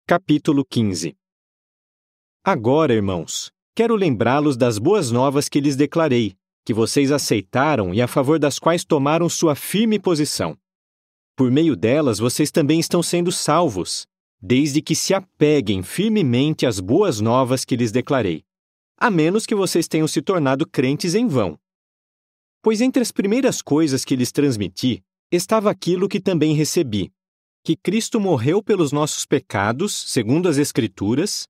Capítulo 15. Agora, irmãos, quero lembrá-los das boas novas que lhes declarei, que vocês aceitaram e a favor das quais tomaram sua firme posição. Por meio delas, vocês também estão sendo salvos, desde que se apeguem firmemente às boas novas que lhes declarei, a menos que vocês tenham se tornado crentes em vão. Pois entre as primeiras coisas que lhes transmiti, estava aquilo que também recebi, que Cristo morreu pelos nossos pecados, segundo as Escrituras,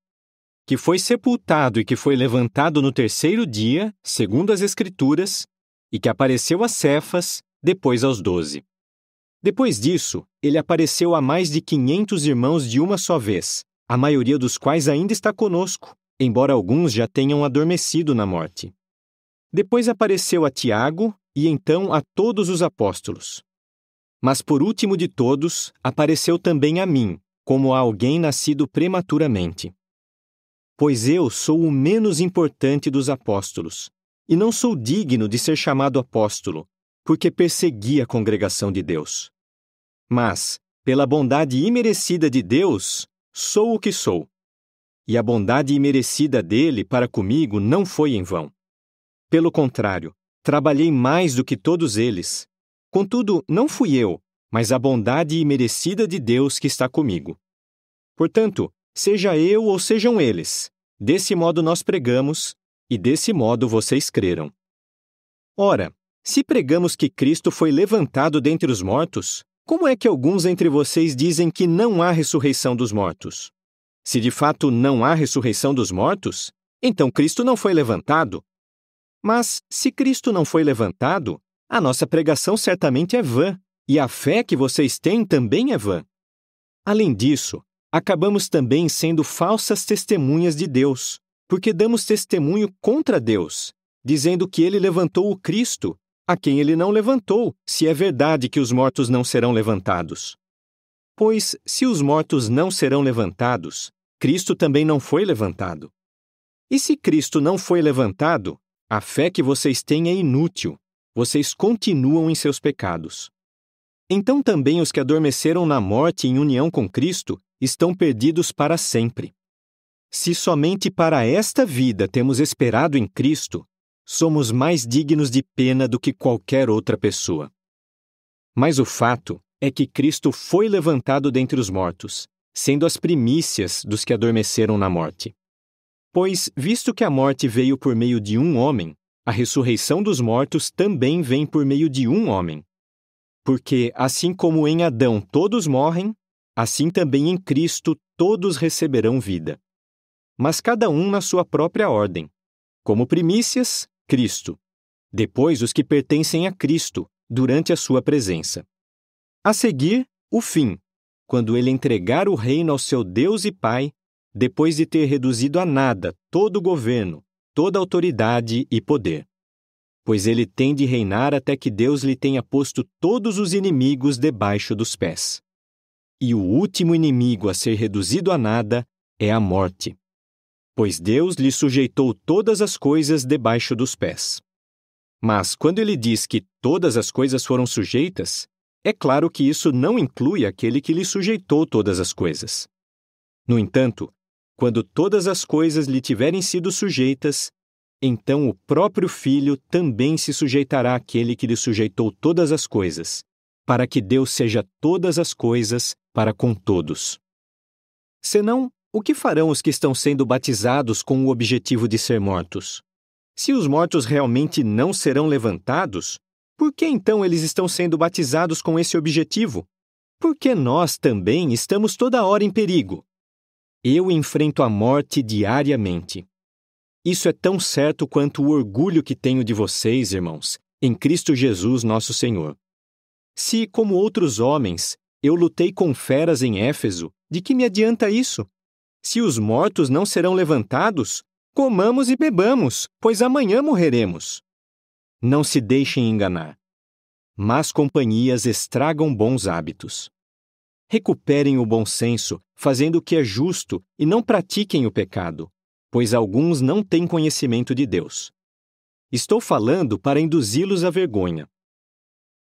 que foi sepultado e que foi levantado no terceiro dia, segundo as Escrituras, e que apareceu a Cefas, depois aos 12. Depois disso, ele apareceu a mais de 500 irmãos de uma só vez, a maioria dos quais ainda está conosco, embora alguns já tenham adormecido na morte. Depois apareceu a Tiago e então a todos os apóstolos. Mas por último de todos, apareceu também a mim, como a alguém nascido prematuramente. Pois eu sou o menos importante dos apóstolos, e não sou digno de ser chamado apóstolo, porque persegui a congregação de Deus. Mas, pela bondade imerecida de Deus, sou o que sou. E a bondade imerecida dele para comigo não foi em vão. Pelo contrário, trabalhei mais do que todos eles. Contudo, não fui eu, mas a bondade imerecida de Deus que está comigo. Portanto, seja eu ou sejam eles, desse modo nós pregamos, e desse modo vocês creram. Ora, se pregamos que Cristo foi levantado dentre os mortos, como é que alguns entre vocês dizem que não há ressurreição dos mortos? Se de fato não há ressurreição dos mortos, então Cristo não foi levantado. Mas, se Cristo não foi levantado, a nossa pregação certamente é vã, e a fé que vocês têm também é vã. Além disso, acabamos também sendo falsas testemunhas de Deus, porque damos testemunho contra Deus, dizendo que ele levantou o Cristo, a quem ele não levantou, se é verdade que os mortos não serão levantados. Pois, se os mortos não serão levantados, Cristo também não foi levantado. E se Cristo não foi levantado, a fé que vocês têm é inútil. Vocês continuam em seus pecados. Então também os que adormeceram na morte em união com Cristo estão perdidos para sempre. Se somente para esta vida temos esperado em Cristo, somos mais dignos de pena do que qualquer outra pessoa. Mas o fato é que Cristo foi levantado dentre os mortos, sendo as primícias dos que adormeceram na morte. Pois, visto que a morte veio por meio de um homem, a ressurreição dos mortos também vem por meio de um homem. Porque, assim como em Adão todos morrem, assim também em Cristo todos receberão vida. Mas cada um na sua própria ordem. Como primícias, Cristo. Depois os que pertencem a Cristo, durante a sua presença. A seguir, o fim, quando ele entregar o reino ao seu Deus e Pai, depois de ter reduzido a nada todo o governo, toda autoridade e poder. Pois ele tem de reinar até que Deus lhe tenha posto todos os inimigos debaixo dos pés. E o último inimigo a ser reduzido a nada é a morte. Pois Deus lhe sujeitou todas as coisas debaixo dos pés. Mas quando ele diz que todas as coisas foram sujeitas, é claro que isso não inclui aquele que lhe sujeitou todas as coisas. No entanto, quando todas as coisas lhe tiverem sido sujeitas, então o próprio Filho também se sujeitará àquele que lhe sujeitou todas as coisas, para que Deus seja todas as coisas para com todos. Senão, o que farão os que estão sendo batizados com o objetivo de ser mortos? Se os mortos realmente não serão levantados, por que então eles estão sendo batizados com esse objetivo? Porque nós também estamos toda hora em perigo. Eu enfrento a morte diariamente. Isso é tão certo quanto o orgulho que tenho de vocês, irmãos, em Cristo Jesus nosso Senhor. Se, como outros homens, eu lutei com feras em Éfeso, de que me adianta isso? Se os mortos não serão levantados, comamos e bebamos, pois amanhã morreremos. Não se deixem enganar. Más companhias estragam bons hábitos. Recuperem o bom senso, fazendo o que é justo, e não pratiquem o pecado, pois alguns não têm conhecimento de Deus. Estou falando para induzi-los à vergonha.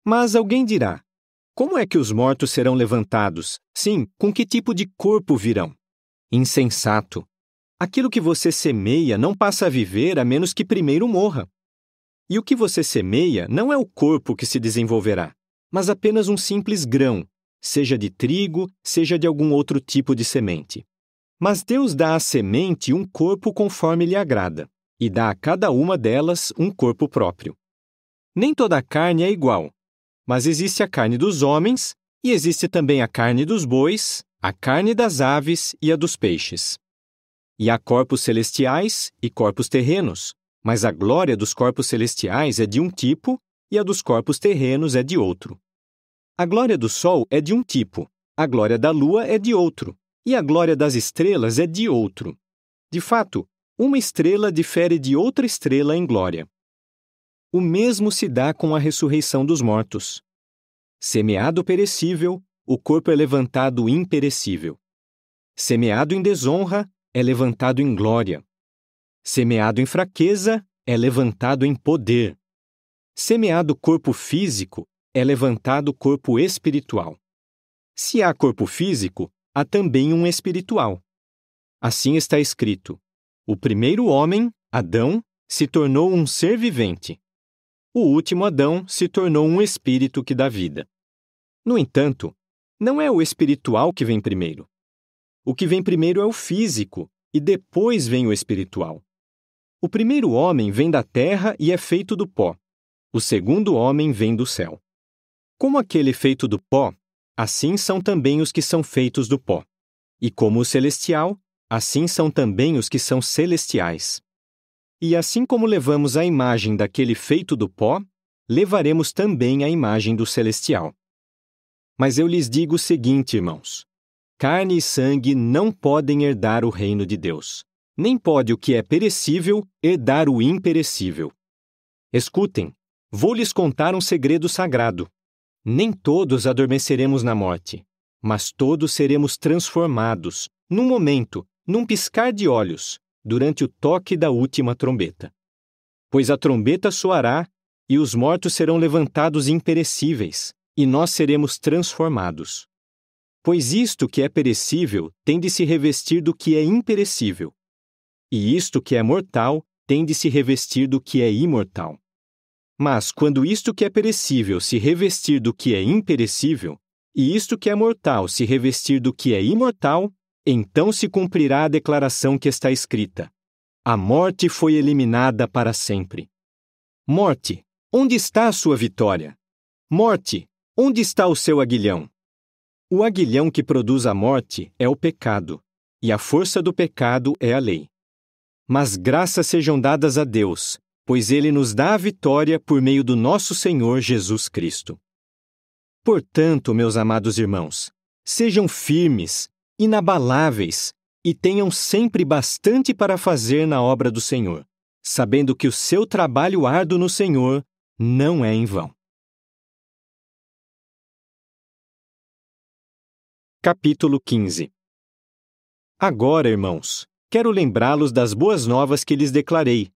Mas alguém dirá: como é que os mortos serão levantados? Sim, com que tipo de corpo virão? Insensato! Aquilo que você semeia não passa a viver a menos que primeiro morra. E o que você semeia não é o corpo que se desenvolverá, mas apenas um simples grão, seja de trigo, seja de algum outro tipo de semente. Mas Deus dá à semente um corpo conforme lhe agrada, e dá a cada uma delas um corpo próprio. Nem toda a carne é igual, mas existe a carne dos homens, e existe também a carne dos bois, a carne das aves e a dos peixes. E há corpos celestiais e corpos terrenos, mas a glória dos corpos celestiais é de um tipo e a dos corpos terrenos é de outro. A glória do sol é de um tipo, a glória da lua é de outro, e a glória das estrelas é de outro. De fato, uma estrela difere de outra estrela em glória. O mesmo se dá com a ressurreição dos mortos. Semeado perecível, o corpo é levantado imperecível. Semeado em desonra, é levantado em glória. Semeado em fraqueza, é levantado em poder. Semeado corpo físico, é levantado corpo espiritual. Se há corpo físico, há também um espiritual. Assim está escrito: o primeiro homem, Adão, se tornou um ser vivente. O último Adão se tornou um espírito que dá vida. No entanto, não é o espiritual que vem primeiro. O que vem primeiro é o físico, e depois vem o espiritual. O primeiro homem vem da terra e é feito do pó. O segundo homem vem do céu. Como aquele feito do pó, assim são também os que são feitos do pó. E como o celestial, assim são também os que são celestiais. E assim como levamos a imagem daquele feito do pó, levaremos também a imagem do celestial. Mas eu lhes digo o seguinte, irmãos: carne e sangue não podem herdar o reino de Deus, nem pode o que é perecível herdar o imperecível. Escutem, vou lhes contar um segredo sagrado. Nem todos adormeceremos na morte, mas todos seremos transformados, num momento, num piscar de olhos, durante o toque da última trombeta. Pois a trombeta soará, e os mortos serão levantados imperecíveis, e nós seremos transformados. Pois isto que é perecível tem de se revestir do que é imperecível, e isto que é mortal tem de se revestir do que é imortal. Mas quando isto que é perecível se revestir do que é imperecível, e isto que é mortal se revestir do que é imortal, então se cumprirá a declaração que está escrita: a morte foi eliminada para sempre. Morte, onde está a sua vitória? Morte, onde está o seu aguilhão? O aguilhão que produz a morte é o pecado, e a força do pecado é a lei. Mas graças sejam dadas a Deus, pois Ele nos dá a vitória por meio do nosso Senhor Jesus Cristo. Portanto, meus amados irmãos, sejam firmes, inabaláveis, e tenham sempre bastante para fazer na obra do Senhor, sabendo que o seu trabalho árduo no Senhor não é em vão. Capítulo 15. Agora, irmãos, quero lembrá-los das boas novas que lhes declarei,